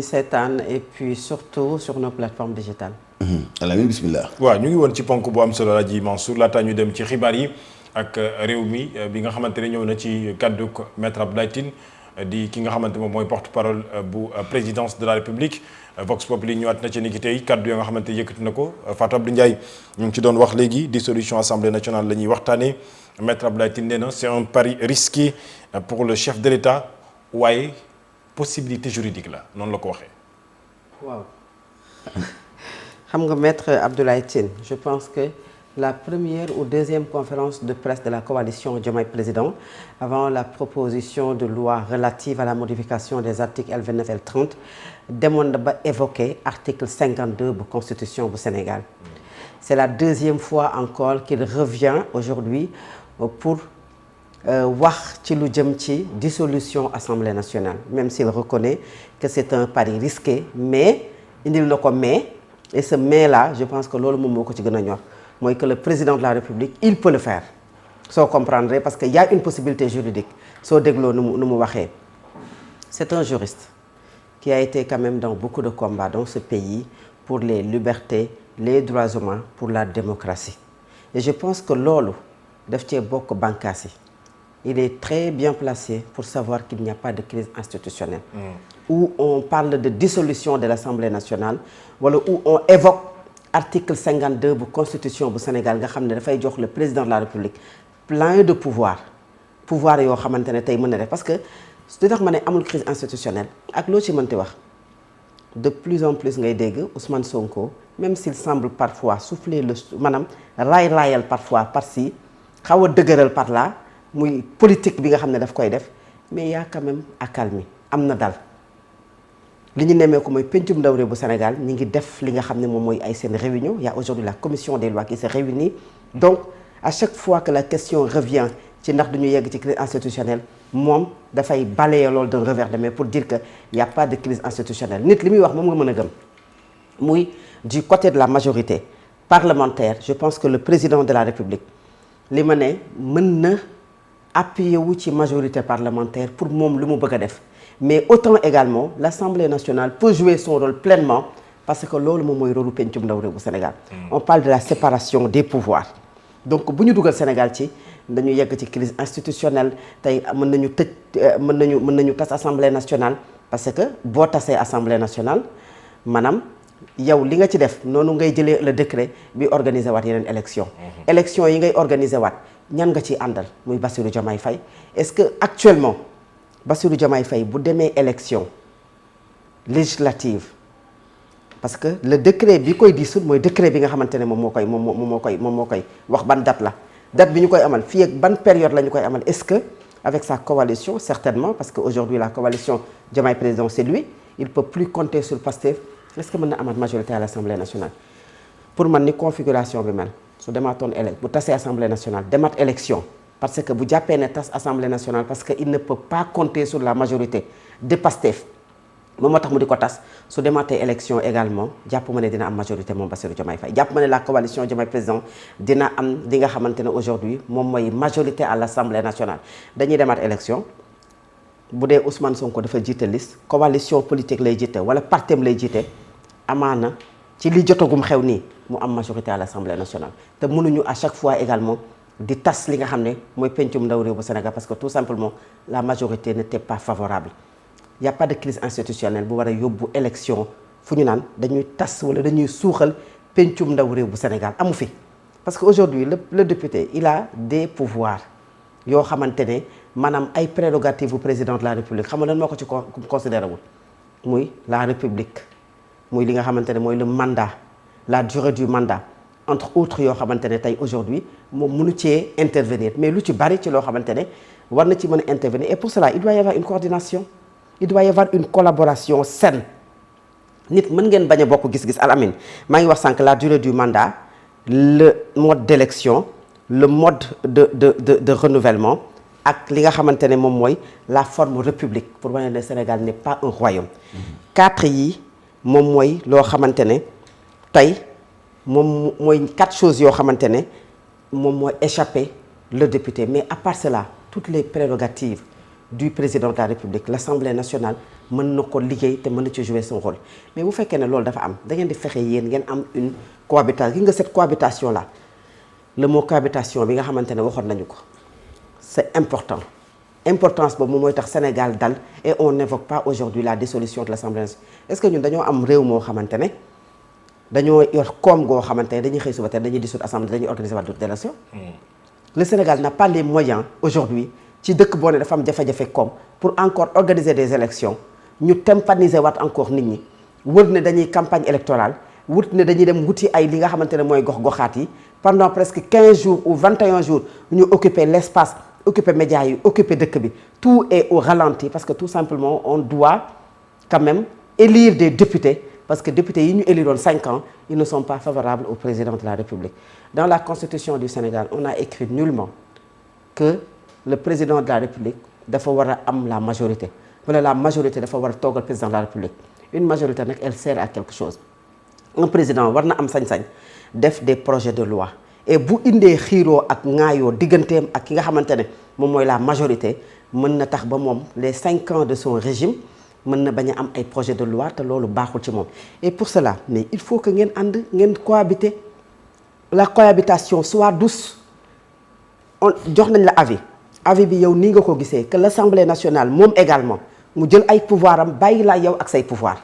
seetaan et puis surtout sur nos plateformes digitales. Alamine bismillah. waaw ñu ngi woon ci ponk bu am solo la ji Mansour laataa ñu dem ci xibaar yi ak réew mi bi nga xamante ne ñëw na ci kaddu maître Abdoulaye Tine di ki nga xamante moom mooy porte-parole bu présidence de la République Vox Populi ñëwaat na ci ni ki tey kaddu yoo nga xamante yëkkati na ko Fatou Abdou Ndiaye ñu ngi ci doon wax léegi dissolution assemblée nationale la ñuy waxtaanee maître Abdoulaye Tine nee na c'est un pari risqué pour le chef de l'État waaye possibilité juridique la noonu la ko waxee. waaw xam nga maître Abdoulaye Tine je pense que la première ou deuxième conférence de presse de la coalition Diomaye Président avant la proposition de loi relative à la modification des articles L29 L30 demoon na ba évoquer article 52 bu constitution bu Sénégal. C'est la deuxième fois encore qu'il revient aujourd'hui pour wax ci lu jëm ci dissolution Assemblée nationale même s'il reconnaît que c'est un pari risqué mais indil na ko mais et ce mais là je pense que loolu moom moo ko ci gën a ñor mooy que le président de la République il peut le faire soo comprendre parce que y a une possibilité juridique soo dégloo nu mu waxee. C'est un juriste qui a été quand même dans beaucoup de combats dans ce pays pour les libertés les droits humains pour la démocratie et je pense que loolu daf cee bokk bànqaas yi. Il est très bien placé pour savoir qu'il n'y a pas de crise institutionnelle où on parle de dissolution de l'Assemblée nationale wala où on évoque article 52 bu constitution bu Sénégal nga xam ne dafay jox le président de la République plein de pouvoir yoo xamante ne tey mën na def parce que li tax ma ne amul crise institutionnelle ak loo ci mënti wax de plus en plus ngay dégg Ousmane Sonko même s'il semble parfois souffler le maanaam raayal parfois par-ci xaw a dëgëral par là muy politique bi nga xam ne daf koy def mais y a quand même accalmie am na dal li ñu nemmee ko mooy pencum ndaw réew bu Sénégal ñi ngi def li nga xam ne moom mooy ay seen réunion il y a aujourd'hui la commission des lois qui se réunit donc à chaque fois que la question revient ci ndax duñu yegg ci crise institutionnelle moom dafay balayer loolu d'un revers de main pour dire que y a pas de crise institutionnelle nit li muy wax moom nga mën a gëm muy du côté de la majorité parlementaire je pense que le président de la République li ma ne mën na appuyé wu ci majorité parlementaire pour moom lu mu bëgg a def mais autant également l'Assemblée nationale peut jouer son rôle pleinement parce que loolu moom mooy rôle pencum ndaw réew bu Sénégal on parle de la séparation des pouvoirs donc bu ñu dugal Sénégal ci dañu yegg ci crise institutionnelle tey mën nañu tas Assemblée nationale parce que boo tasee Assemblée nationale maanaam yow li nga ci def noonu ngay jëlee le décret bi organiser waat yeneen élection yi ngay organiser waat ñan nga ciy àndal muy Bassirou Diomaye Faye est-ce que actuellement Bassirou Diomaye Faye bu demee élection législative parce que le décret bi koy dissoudre mooy décret bi nga xamante ne moom moo koy wax ban date bi ñu koy amal fii ak ban période la ñu koy amal est-ce que avec sa coalition certainement parce que aujourd'hui la coalition Diomaye Président c'est lui il peut plus compter sur Pastef est-ce que mën na amaat majorité à l'Assemblée nationale pour man ni configuration bi mel su demaatoon bu tasee Assemblée nationale demaat élection parce que bu jàppee ne tas Assemblée nationale parce que il ne peut pas compter sur la majorité de Pastef moom moo tax mu di ko tas su demaatee élection également jàpp ma ne dina am majorité moom Bassirou Diomaye Faye jàpp ma ne la coalition Diomaye Président dina am li nga xamante ne aujourd'hui moom mooy majorité à l'Assemblée nationale dañuy demaat élection bu dee Ousmane Sonko dafa jiite liste coalition politique lay jiite wala partem lay jiite amaana ci li jotagum xew nii mu am majorité à l'Assemblée nationale te mënuñu à chaque fois également di tas li nga xam ne mooy pencum ndaw réew bu Sénégal parce que tout simplement la majorité n'était pas favorable il y a pas de crise institutionnelle bu war a yóbbu élection fu ñu naan dañuy tas wala dañuy suuxal pencum ndaw réew bu Sénégal amu fi parce que aujourd'hui le député il a des pouvoirs yoo xamante ne maanaam ay prérogatives bu président de la République xam nga lan moo ko ci considéré wul muy la République muy li nga xamante ne mooy le mandat la durée du mandat entre autres yoo xamante ne tey aujourd'hui moom mënu cee intervenir mais lu ci bari ci loo xamante ne war na ci mën a intervenir et pour cela il doit y avoir une coordination il doit y avoir une collaboration saine nit mën ngeen bañ a bokk gis-gis Al-Amine maa ngi wax sànq la durée du mandat le mode d'élection le mode de renouvellement ak li nga xamante ne moom mooy la forme république pour wane ne Sénégal n'est pas un royaume 4 yi moom mooy loo xamante ne tey moom mooy 4 choses yoo xamante ne moom mooy échappé le député mais à part cela toutes les prérogatives du président de la République l'Assemblée nationale mën na ko liggéey te mën na ci jouer son rôle mais bu fekkee ne loolu dafa am da ngeen di fexe yéen ngeen am une cohabitation gi nga cette cohabitation là le mot cohabitation bi nga xamante ne waxoon nañu ko c'est important importance boobu moom mooy tax Sénégal dal et on n'évoque pas aujourd'hui la dissolution de l'Assemblée nationale est-ce que ñun dañoo am réew moo xamante ne dañoo yor koom goo xamante ne dañuy xëy suba te dañuy dissoudre assemblée dañuy organiser waat d'autres élections le Sénégal n'a pas les moyens aujourd'hui ci dëkk boo ne dafa am jafe-jafe koom pour encore organiser des élections ñu tympaniser waat encore nit ñi wër ne dañuy campagne électorale wut ne dañuy dem wuti ay li nga xamante ne mooy gox-goxaat yi pendant presque 15 jours ou 21 jours ñu occuper l'espace occuper médias yi occuper dëkk bi tout est au ralenti parce que tout simplement on doit quand même élire des députés parce que députés yi ñu éliroon 5 ans ils ne sont pas favorables au président de la République dans la constitution du Sénégal on a écrit nullement que le président de la République dafa war a am la majorité wala la majorité dafa war a toogal président de la République une majorité nag elle sert à quelque chose un président war na am sañ-sañ def des projets de loi et bu indee xiiroo ak ŋaayoo digganteem ak ki nga xamante ne moom mooy la majorité mën na tax ba moom les 5 ans de son régime mën na bañ a am ay projet de loi te loolu baaxul ci moom et pour cela mais il faut que ngeen ànd ngeen cohabiter la cohabitation soit douce on jox nañ la avis bi yow nii nga ko gisee que l'Assemblée nationale moom également mu jël ay pouvoir am bàyyi laa yow ak say pouvoir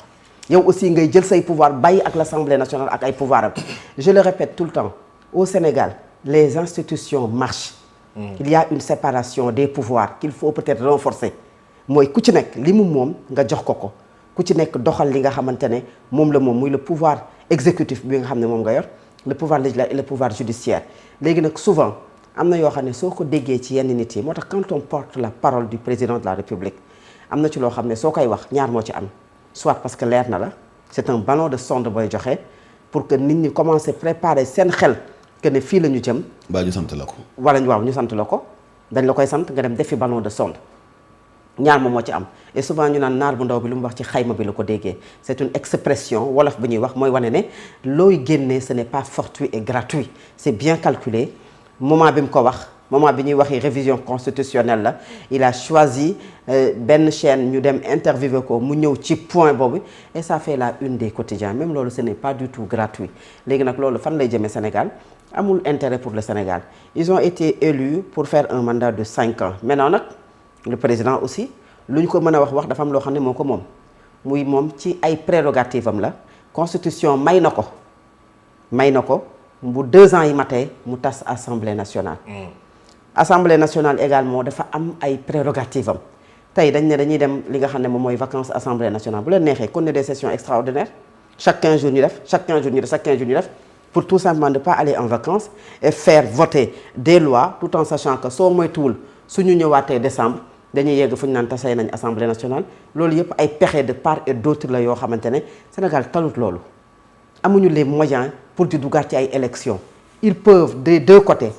yow aussi ngay jël say pouvoir bàyyi ak l'Assemblée nationale ak ay pouvoir am je le répète tout le temps au Sénégal les institutions marchent il y a une séparation des pouvoirs qu'il faut peut-être renforcer mooy ku ci nekk li mu moom nga jox ko ku ci nekk doxal li nga xamante ne moom la moom muy le pouvoir exécutif bi nga xam ne moom nga yor le pouvoir législatif et le pouvoir judiciaire léegi nag souvent am na yoo xam ne soo ko déggee ci yenn nit yi moo tax quand on porte la parole du président de la République am na ci loo xam ne soo koy wax ñaar moo ci am soit parce que leer na la c'est un ballon de sonde booy joxe pour que nit ñi commencer préparer seen xel que ne fii la ñu jëm. mbaa ñu sant la ko. wala waaw ñu sant la ko dañ la koy sant nga dem defi ballon de sonde ñaar moom moo ci am et souvent ñu naan naar bu ndaw bi lu mu wax ci xayma bi la ko déggee c'est une expression wolof bi ñuy wax mooy wane ne looy génnee ce n'est pas fortuit et gratuit c'est bien calculé moment bi mu ko wax moment bi ñuy waxi révision constitutionnelle la il a choisi benn chaîne ñu dem interviewer ko mu ñëw ci point boobu et ça fait la une des quotidiens même loolu ce n'est pas du tout gratuit léegi nag loolu fan lay jëmee Sénégal amul intérêt pour le Sénégal ils ont été élus pour faire un mandat de 5 ans maintenant nag le président aussi lu ñu ko mën a wax dafa am loo xam ne moo ko moom muy moom ci ay prérogatives am la constitution may na ko bu 2 ans yi matee mu tas assemblée nationale. assemblée nationale également dafa am ay prérogatives am tey dañ ne dañuy dem li nga xam ne moom mooy vacances assemblée nationale bu leen neexee kon ne des sessions extraordinaires chaque 15 jours ñu def pour tout simplement ne pas aller en vacances et faire voter des lois tout en sachant que soo moytuwul suñu ñëwaatee décembre dañuy yegg fu ñu naan tasay nañ assemblée nationale loolu yëpp ay pexe de part et d'autre la yoo xamante ne Sénégal talut loolu amuñu les moyens pour di duggaat ci ay élections ils peuvent des deux côtés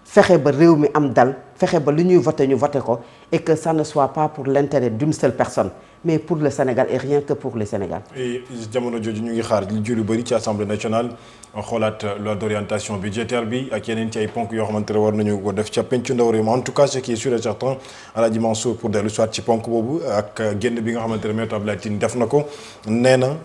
fexe ba réew mi am dal fexe ba li ñuy voter ñu voter ko et que ça ne soit pas pour l'intérêt d'une seule personne mais pour le Sénégal et rien que pour le Sénégal. et jamono jooju ñu ngi xaar li jur yu bëri ci assemblée nationale xoolaat loi d'orientation budgétaire bi ak yeneen ci ay ponk yoo xamante ne war nañu ko def ca pencu ndaw réew mi en tout cas ce qui est sûr et certain Alaaji Mansour pour dellu soit ci ponk boobu ak génn bi nga xamante ne Maître Abdoulaye Tine def na ko nee na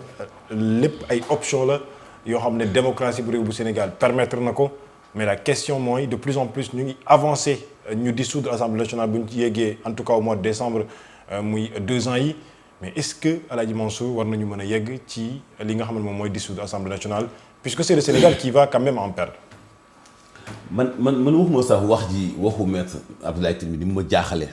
lépp ay option la yoo xam ne démocratie bu réew bu Sénégal permettre na ko mais la question mooy de plus en plus ñu ngi avancer ñu dissoudre assemblée nationale bu ñu ci yeggee en tout cas au mois de décembre muy 2 ans yi mais est-ce que Alaaji Mansour war nañu mën a yegg ci li nga xam ne moom mooy dissoudre assemblée nationale puisque c'est le Sénégal qui va quand même en perdre. man waxuma sax wax ji waxu Maître Abdoulaye Tine bi ni mu ma jaaxale